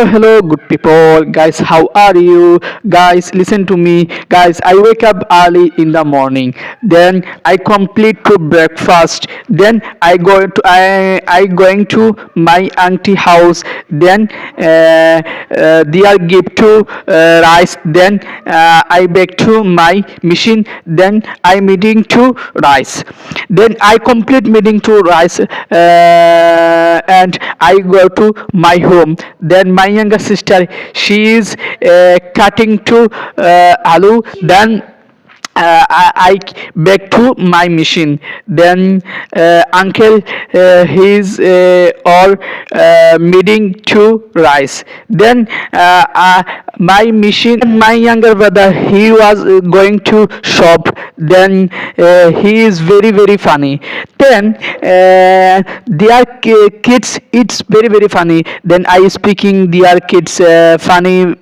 Hello, good people. Guys, how are you? Guys, listen to me. Guys, I wake up early in the morning. Then I complete to breakfast. Then I going to my auntie house. Then they are give to rice. Then I back to my machine. Then I meeting to rice. Then I complete meeting to rice. And I go to my home. Then my younger sister, she is cutting to aloo. Then I back to my machine. Then uncle, he's all meeting to rice. Then my machine, my younger brother, he was going to shop. Then he is very funny. Then their kids, it's very funny. Then I speaking their kids funny.